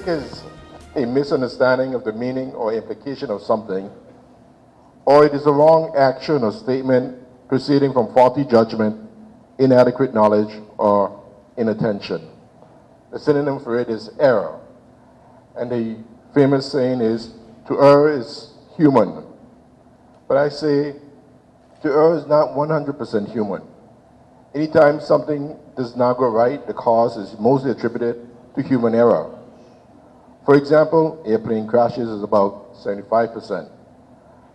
is a misunderstanding of the meaning or implication of something, or it is a wrong action or statement proceeding from faulty judgment, inadequate knowledge, or inattention. The synonym for it is error. And the famous saying is, to err is human. But I say, to err is not 100% human. Anytime something does not go right, the cause is mostly attributed to human error. For example, airplane crashes is about 75%.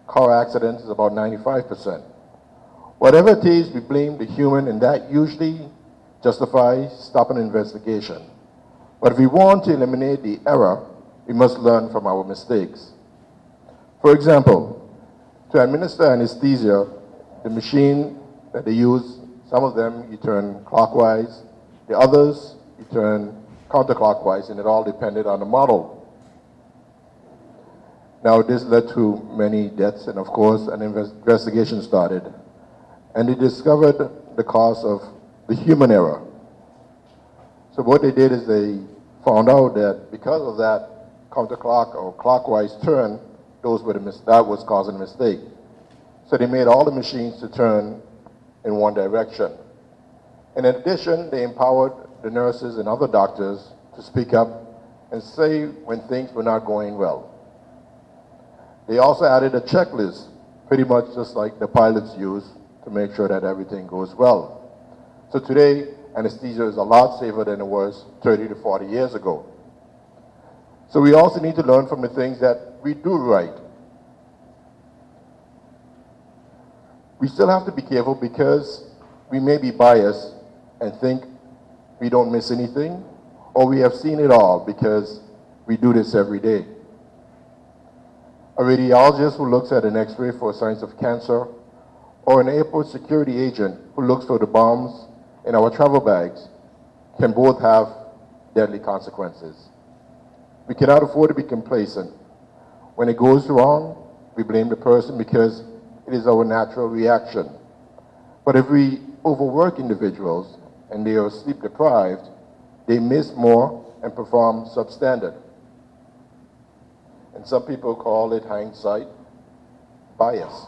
Car accidents is about 95%. Whatever it is, we blame the human, and that usually justifies stopping an investigation. But if we want to eliminate the error, we must learn from our mistakes. For example, to administer anesthesia, the machine that they use, some of them you turn clockwise, the others you turn counterclockwise, and it all depended on the model. Now this led to many deaths, and of course an investigation started. And they discovered the cause of the human error. So what they did is they found out that because of that counterclock or clockwise turn, that was causing a mistake. So they made all the machines to turn in one direction. In addition, they empowered the nurses and other doctors to speak up and say when things were not going well. They also added a checklist, pretty much just like the pilots use, to make sure that everything goes well. So today, anesthesia is a lot safer than it was 30 to 40 years ago. So we also need to learn from the things that we do right. We still have to be careful because we may be biased and think we don't miss anything, or we have seen it all because we do this every day. A radiologist who looks at an x-ray for signs of cancer, or an airport security agent who looks for the bombs in our travel bags can both have deadly consequences. We cannot afford to be complacent. When it goes wrong, we blame the person because it is our natural reaction. But if we overwork individuals and they are sleep deprived, they miss more and perform substandard. And some people call it hindsight bias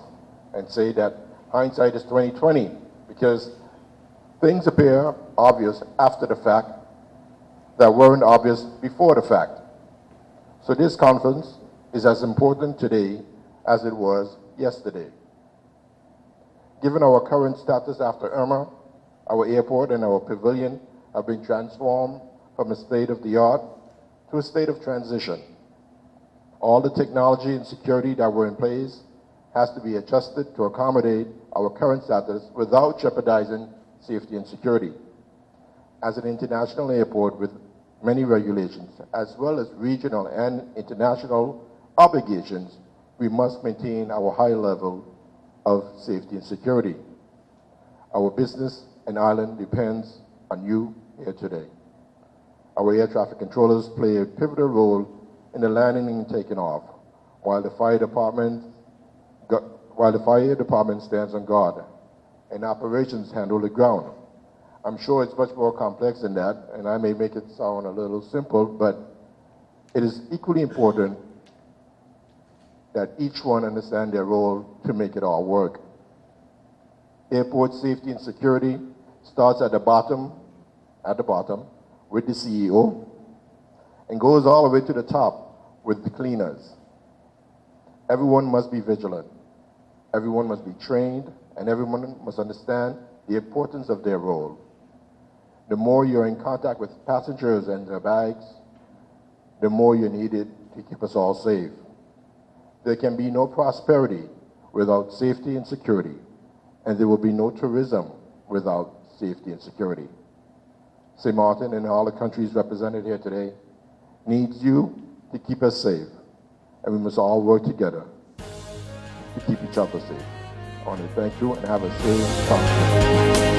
and say that hindsight is 20/20 because things appear obvious after the fact that weren't obvious before the fact. So this conference is as important today as it was yesterday. Given our current status after Irma, our airport and our pavilion have been transformed from a state of the art to a state of transition. All the technology and security that were in place has to be adjusted to accommodate our current status without jeopardizing safety and security. As an international airport with many regulations, as well as regional and international obligations, we must maintain our high level of safety and security. Our business and island depends on you here today. Our air traffic controllers play a pivotal role in the landing and taking off, while the fire department stands on guard and operations handle the ground. I'm sure it's much more complex than that, and I may make it sound a little simple, but it is equally important that each one understand their role to make it all work. Airport safety and security starts at the bottom with the CEO, and goes all the way to the top with the cleaners. Everyone must be vigilant. Everyone must be trained, and everyone must understand the importance of their role. The more you're in contact with passengers and their bags, the more you're needed to keep us all safe. There can be no prosperity without safety and security, and there will be no tourism without safety and security. St. Martin and all the countries represented here today needs you to keep us safe, and we must all work together to keep each other safe. I want to thank you and have a safe conference.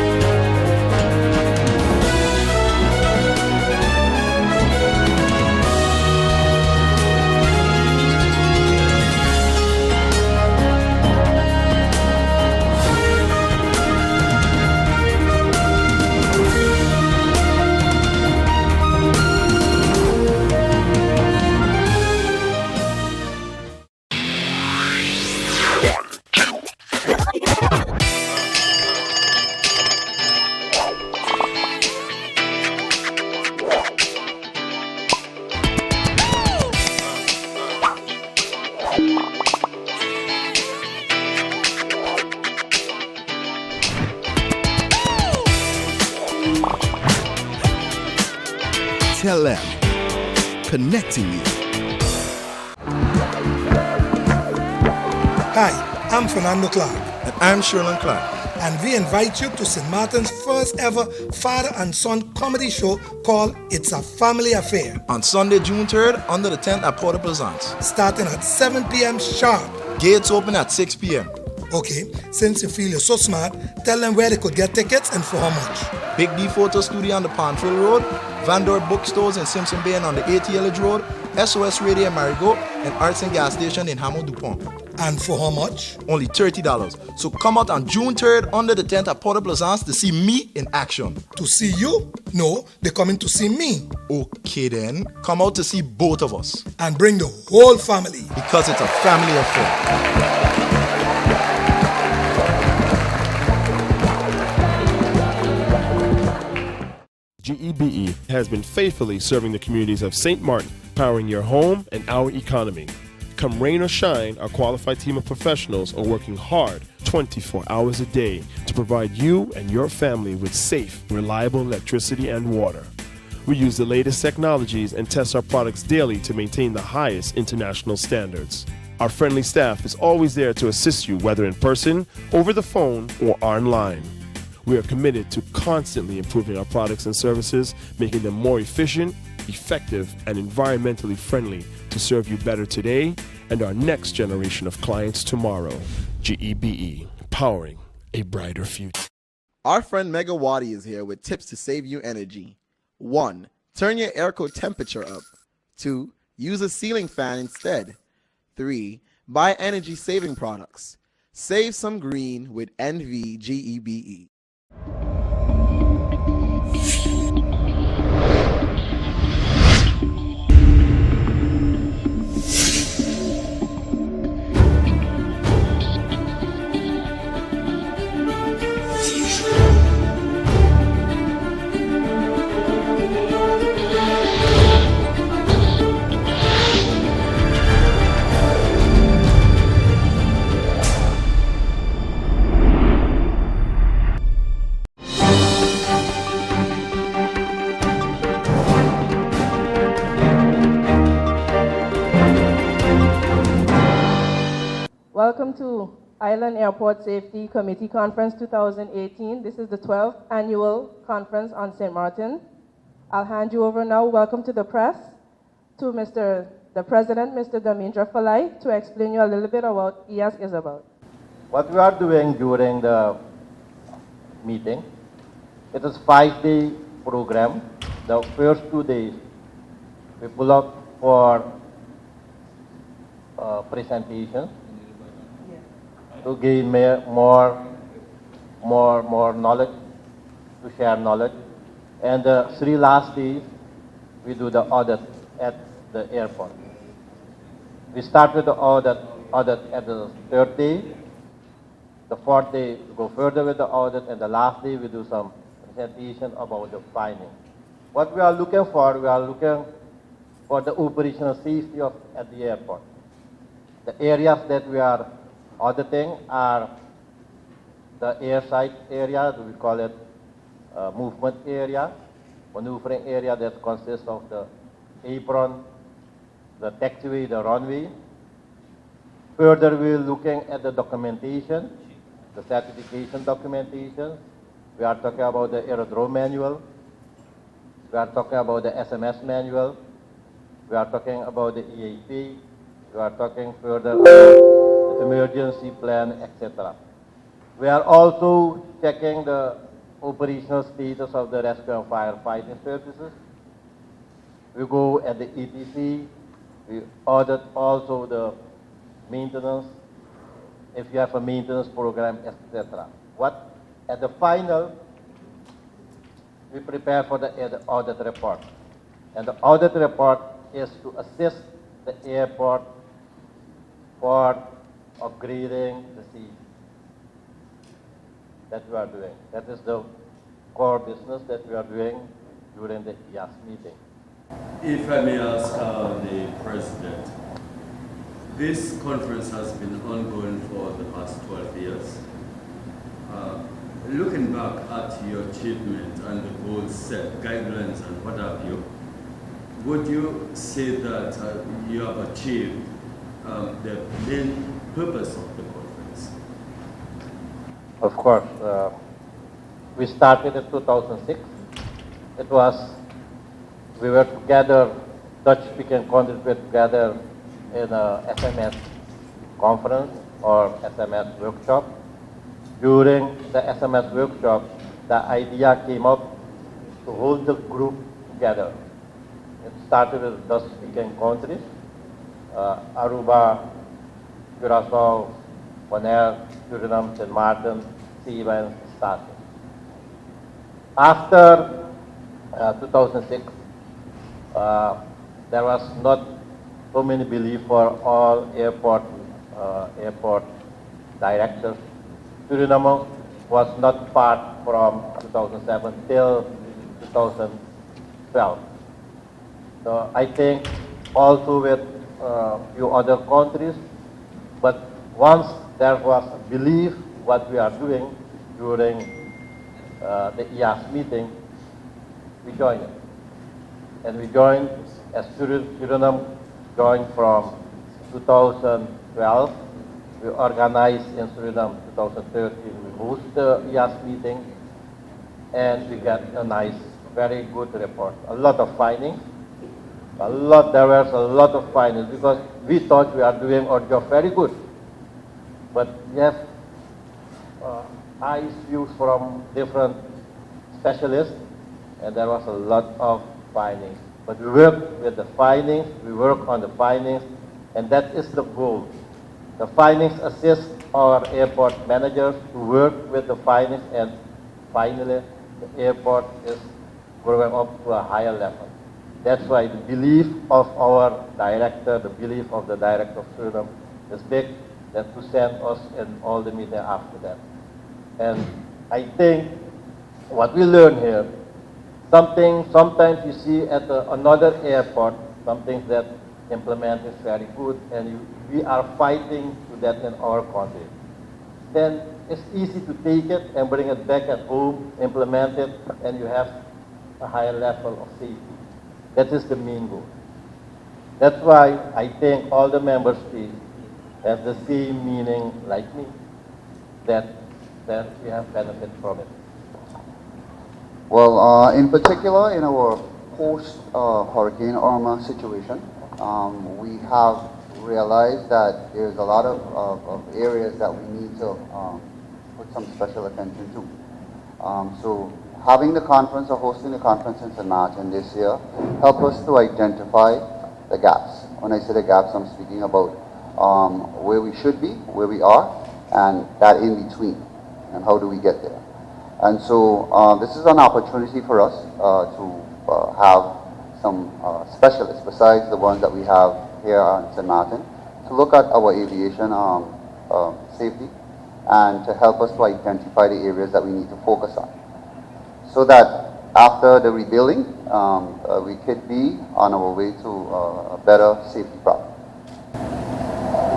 SXM, connecting you. Hi, I'm Fernando Clark. And I'm Sherlon Clark. And we invite you to St. Martin's first ever father and son comedy show called It's a Family Affair. On Sunday, June 3rd, under the tent at Port au Plaisance. Starting at 7 p.m. sharp. Gates open at 6 p.m. Okay, since you feel you're so smart, tell them where they could get tickets and for how much. Big D Photo Studio on the Panfield Road, Vandor Bookstores in Simpson Bay and on the 80 Elledge Road, SOS Radio in Marigot, and Arts and Gas Station in Hamel Dupont. And for how much? Only $30. So come out on June 3rd under the tent at Port au Plaisance to see me in action. To see you? No, they're coming to see me. Okay then, come out to see both of us. And bring the whole family. Because it's a family affair. GEBE has been faithfully serving the communities of St. Martin, powering your home and our economy. Come rain or shine, our qualified team of professionals are working hard 24 hours a day to provide you and your family with safe, reliable electricity and water. We use the latest technologies and test our products daily to maintain the highest international standards. Our friendly staff is always there to assist you, whether in person, over the phone, or online. We are committed to constantly improving our products and services, making them more efficient, effective, and environmentally friendly to serve you better today and our next generation of clients tomorrow. GEBE, powering a brighter future. Our friend Megawati is here with tips to save you energy. 1. Turn your airco temperature up. 2. Use a ceiling fan instead. 3. Buy energy-saving products. Save some green with NVGEBE. Welcome to Island Airport Safety Committee Conference 2018. This is the 12th annual conference on St. Martin. I'll hand you over now. Welcome to the press, to the President, Mr. Damindra Falai, to explain you a little bit about what EAS is about. What we are doing during the meeting, it is a 5-day program. The first 2 days, we pull up for presentations to gain more knowledge, to share knowledge. And the 3 last days, we do the audit at the airport. We start with the audit at the 3rd day. The 4th day, we go further with the audit, and the last day, we do some presentation about the findings. What we are looking for the operational safety at the airport. The areas that we are auditing are the airside area, we call it movement area, maneuvering area that consists of the apron, the taxiway, the runway. Further, we're looking at the documentation, the certification documentation. We are talking about the aerodrome manual. We are talking about the SMS manual. We are talking about the EAP. We are talking further about the emergency plan, etc. We are also checking the operational status of the rescue and firefighting services. We go at the ETC. We audit also the maintenance, if you have a maintenance program, etc. At the final, we prepare for the audit report. And the audit report is to assist the airport for upgrading the seat that we are doing. That is the core business that we are doing during the EAS meeting. If I may ask the President, this conference has been ongoing for the past 12 years. Looking back at your achievement and the goals set, guidelines and what have you, would you say that you have achieved the main purpose of the conference? Of course, we started in 2006. It was, we were together, Dutch-speaking countries were together in a SMS conference or SMS workshop. During the SMS workshop, the idea came up to hold the group together. It started with Dutch-speaking countries, Aruba, Curaçao, Bonaire, Suriname, St. Martin, Siva, and Staten. After 2006, there was not so many belief for all airport directors. Suriname was not part from 2007 till 2012. So I think also with a few other countries, but once there was a belief what we are doing during the EAS meeting, we joined it. And we joined as Suriname joined from 2012. We organized in Suriname 2013. We host the EAS meeting, and we get a nice, very good report. A lot of findings. There was a lot of findings because we thought we are doing our job very good. But we have eyes views from different specialists, and there was a lot of findings. But we work with the findings, we work on the findings, and that is the goal. The findings assist our airport managers to work with the findings, and finally the airport is growing up to a higher level. That's why the belief of our director, the belief of the director of Suriname is big, that to send us in all the meetings after that. And I think what we learn here, sometimes you see at another airport, something that implemented is very good, and we are fighting to that in our country. Then it's easy to take it and bring it back at home, implement it, and you have a higher level of safety. That is the main goal. That's why I think all the member states have the same meaning like me, that we have benefit from it. Well, in particular, in our post-Hurricane Irma situation, we have realized that there's a lot of areas that we need to put some special attention to. So having the conference or hosting the conference in St. Martin this year help us to identify the gaps. When I say the gaps, I'm speaking about where we should be, where we are, and that in between, and how do we get there. And so this is an opportunity for us to have some specialists, besides the ones that we have here in St. Martin, to look at our aviation safety and to help us to identify the areas that we need to focus on, so that after the rebuilding, we could be on our way to a better safety problem.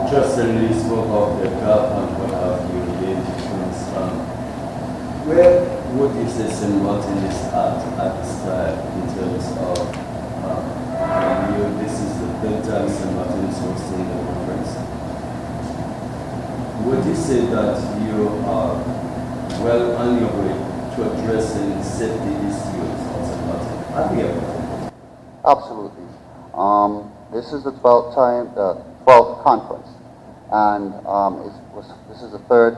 Just recently spoke of the gap and what have you related to where would you say St. Martin is at this time in terms of this is the third time St. Martin is hosting the conference. Would you say that you are well on your way to addressing safety issues of St. Martin at the airport? Absolutely. This is the 12th conference, and this is the third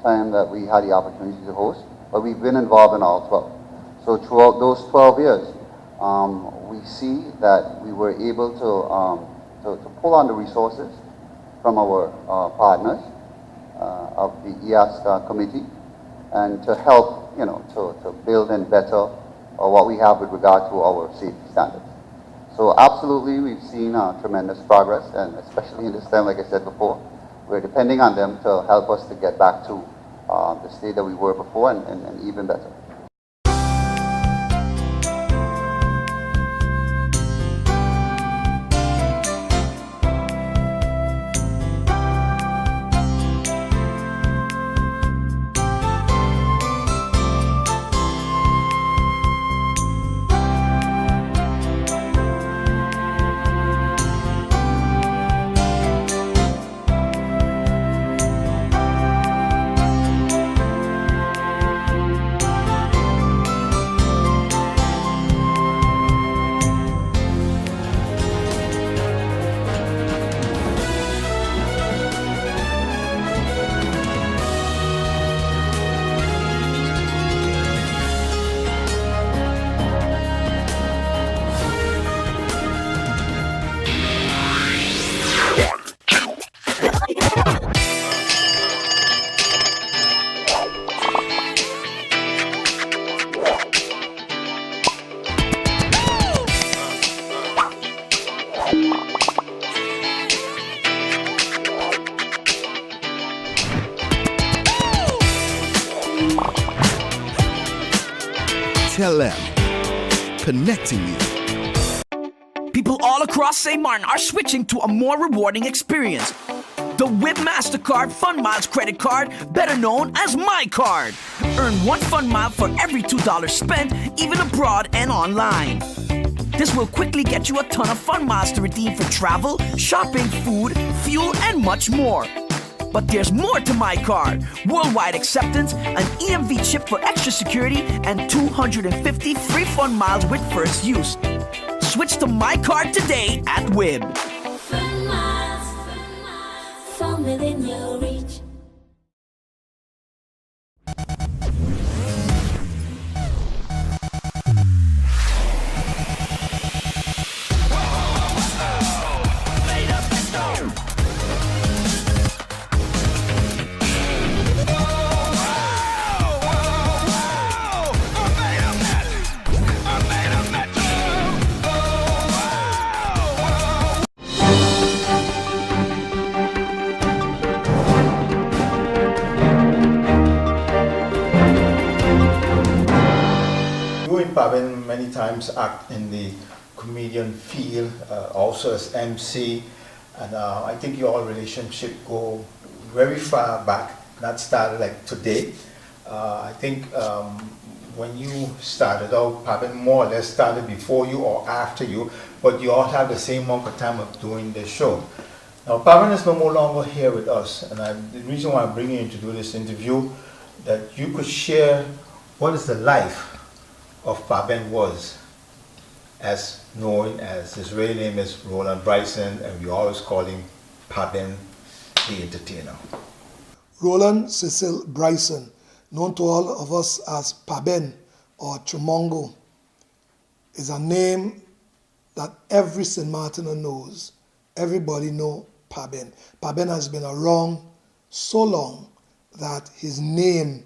time that we had the opportunity to host, but we've been involved in all 12. So throughout those 12 years, we see that we were able to pull on the resources from our partners of the EAS committee, and to help, to build and better what we have with regard to our safety standards. So absolutely, we've seen tremendous progress, and especially in this time, like I said before, we're depending on them to help us to get back to the state that we were before, and even better. SXM, connecting you. People all across St. Martin are switching to a more rewarding experience. The WIB MasterCard Fun Miles credit card, better known as My Card. Earn 1 Fun Mile for every $2 spent, even abroad and online. This will quickly get you a ton of Fun Miles to redeem for travel, shopping, food, fuel, and much more. But there's more to My Card. Worldwide acceptance, an EMV chip for extra security, and 250 free Fun Miles with first use. Switch to My Card today at WIB. Fun miles, from within your reach. Paben many times act in the comedian field, also as MC, and I think your relationship go very far back, not started like today. I think when you started out, Paben more or less started before you or after you, but you all have the same amount of time of doing the show. Now Paben is no longer here with us, and the reason why I'm bringing you in to do this interview, that you could share what is the life of Paben was, as known as his real name is Roland Bryson, and we always call him Paben the Entertainer. Roland Cecil Bryson, known to all of us as Paben or Chumongo, is a name that every St. Martiner knows. Everybody know Paben. Paben has been around so long that his name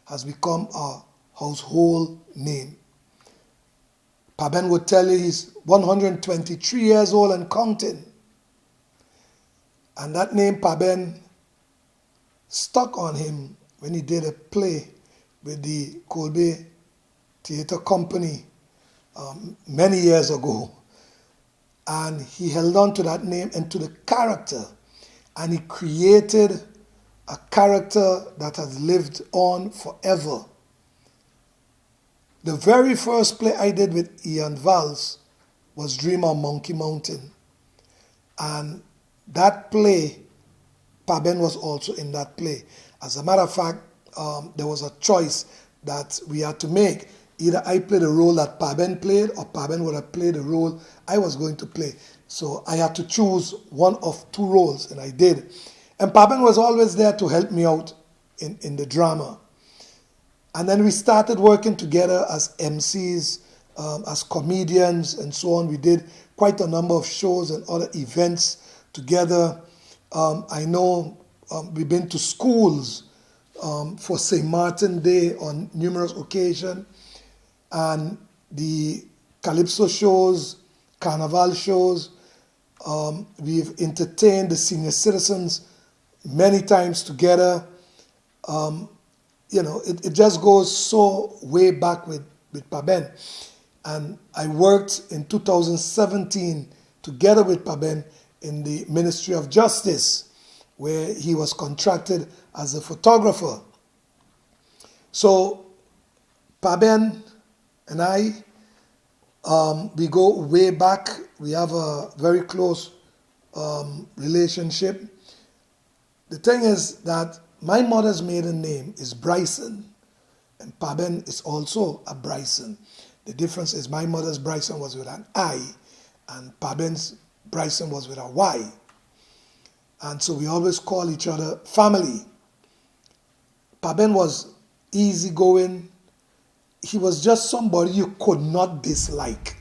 has become a household name. Paben would tell you he's 123 years old and counting. And that name Paben stuck on him when he did a play with the Colby Theatre Company many years ago. And he held on to that name and to the character. And he created a character that has lived on forever. The very first play I did with Ian Valls was Dream on Monkey Mountain. And that play, Paben was also in that play. As a matter of fact, there was a choice that we had to make. Either I played the role that Paben played, or Paben would have played the role I was going to play. So I had to choose one of two roles, and I did. And Paben was always there to help me out in the drama. And then we started working together as MCs, as comedians, and so on. We did quite a number of shows and other events together. I know we've been to schools for St. Martin Day on numerous occasions. And the Calypso shows, Carnival shows, we've entertained the senior citizens many times together. You know, it just goes so way back with Paben. And I worked in 2017 together with Paben in the Ministry of Justice, where he was contracted as a photographer. So Paben and I, we go way back. We have a very close relationship. The thing is that my mother's maiden name is Bryson, and Paben is also a Bryson. The difference is my mother's Bryson was with an I, and Paben's Bryson was with a Y. And so we always call each other family. Paben was easygoing. He was just somebody you could not dislike.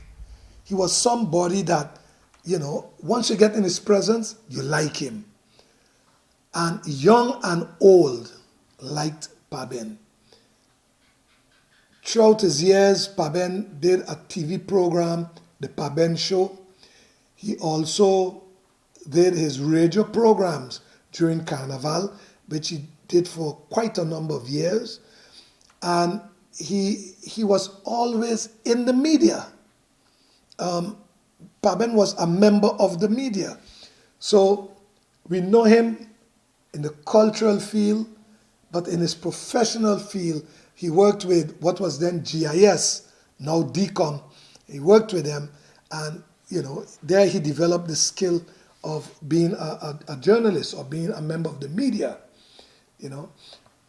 He was somebody that, you know, once you get in his presence, you like him. And young and old liked Paben. Throughout his years, Paben did a TV program, The Paben Show. He also did his radio programs during Carnival, which he did for quite a number of years. And he was always in the media. Paben was a member of the media. So we know him in the cultural field, but in his professional field, he worked with what was then GIS, now DCOM. He worked with them, and there he developed the skill of being a journalist or being a member of the media.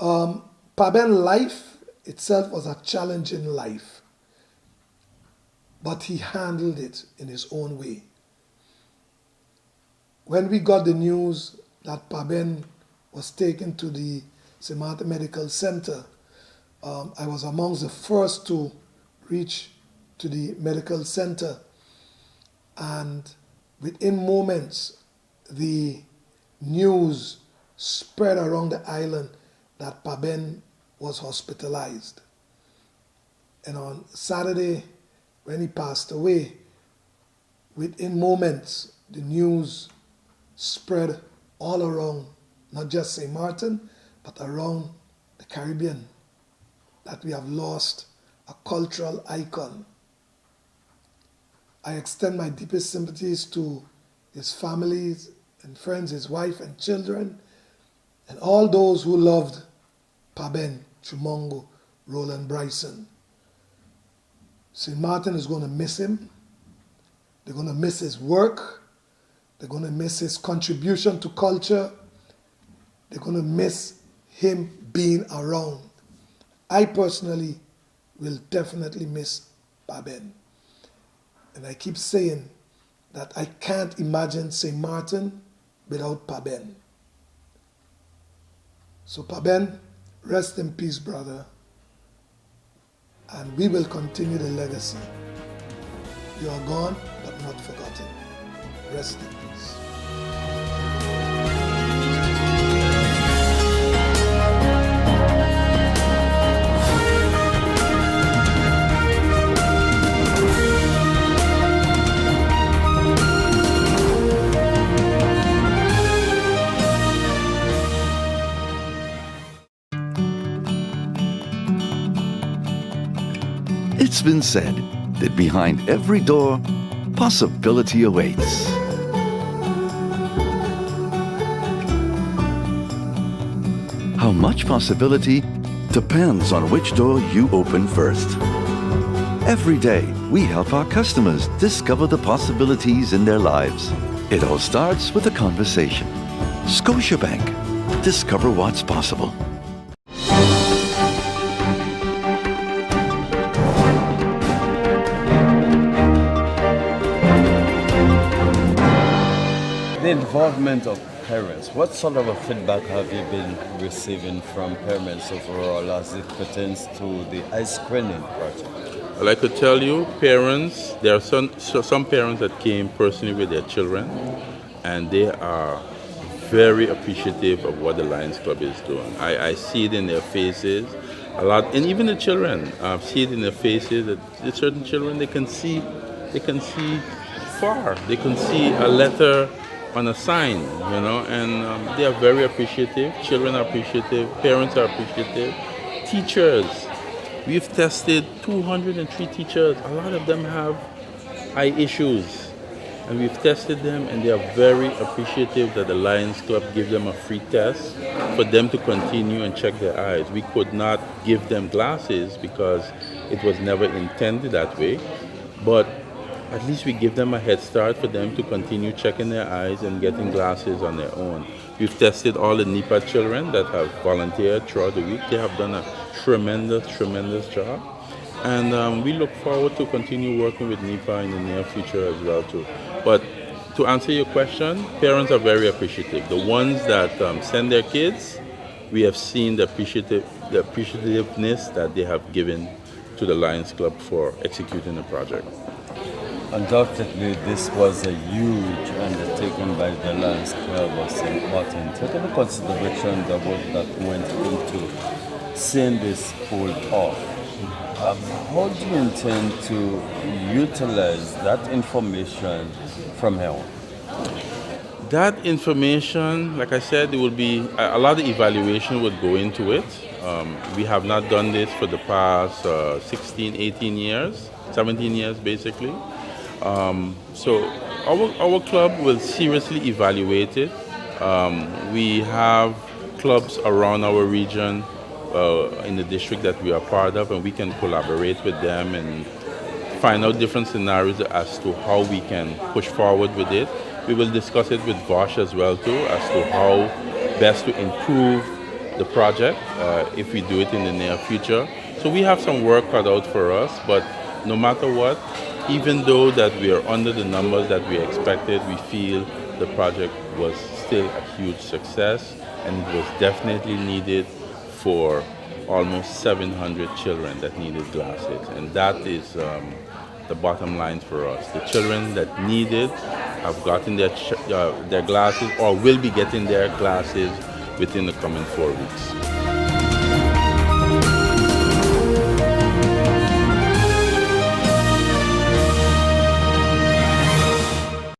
Paben's life itself was a challenging life, but he handled it in his own way. When we got the news that Paben was taken to the St. Martin Medical Center, I was amongst the first to reach to the medical center, and within moments the news spread around the island that Paben was hospitalized. And on Saturday, when he passed away, within moments the news spread all around, not just St. Martin, but around the Caribbean, that we have lost a cultural icon. I extend my deepest sympathies to his families and friends, his wife and children, and all those who loved Paben, Chumongo, Roland Bryson. St. Martin is going to miss him. They're going to miss his work. They're going to miss his contribution to culture. They're going to miss him being around. I personally will definitely miss Paben. And I keep saying that I can't imagine St. Martin without Paben. So Paben, rest in peace, brother. And we will continue the legacy. You are gone, but not forgotten. Rest in peace. It's been said that behind every door, possibility awaits. How much possibility depends on which door you open first. Every day, we help our customers discover the possibilities in their lives. It all starts with a conversation. Scotiabank. Discover what's possible. The involvement of parents. What sort of a feedback have you been receiving from parents overall as it pertains to the ice screening project? Well, I could tell you, parents, there are some parents that came personally with their children, and they are very appreciative of what the Lions Club is doing. I see it in their faces a lot, and even the children, I see it in their faces that the certain children, they can see far. They can see a letter on a sign, and they are very appreciative. Children are appreciative, parents are appreciative, teachers. We've tested 203 teachers. A lot of them have eye issues, and we've tested them, and they are very appreciative that the Lions Club give them a free test for them to continue and check their eyes. We could not give them glasses because it was never intended that way, but at least we give them a head start for them to continue checking their eyes and getting glasses on their own. We've tested all the NEPA children that have volunteered throughout the week. They have done a tremendous job. And we look forward to continue working with NEPA in the near future as well too. But to answer your question, parents are very appreciative. The ones that send their kids, we have seen the appreciativeness that they have given to the Lions Club for executing the project. Undoubtedly, this was a huge undertaking by the Lions Club of St. Martin. Take into consideration the work that went into seeing this pulled off. How do you intend to utilize that information from here on? That information, like I said, there will be a lot of evaluation would go into it. We have not done this for the past 16, 18 years, 17 years basically. So our club will seriously evaluate it. We have clubs around our region in the district that we are part of, and we can collaborate with them and find out different scenarios as to how we can push forward with it. We will discuss it with Vosh as well too, as to how best to improve the project if we do it in the near future. So we have some work cut out for us, but no matter what, even though that we are under the numbers that we expected, we feel the project was still a huge success, and it was definitely needed for almost 700 children that needed glasses. And that is the bottom line for us. The children that need it have gotten their glasses or will be getting their glasses within the coming 4 weeks.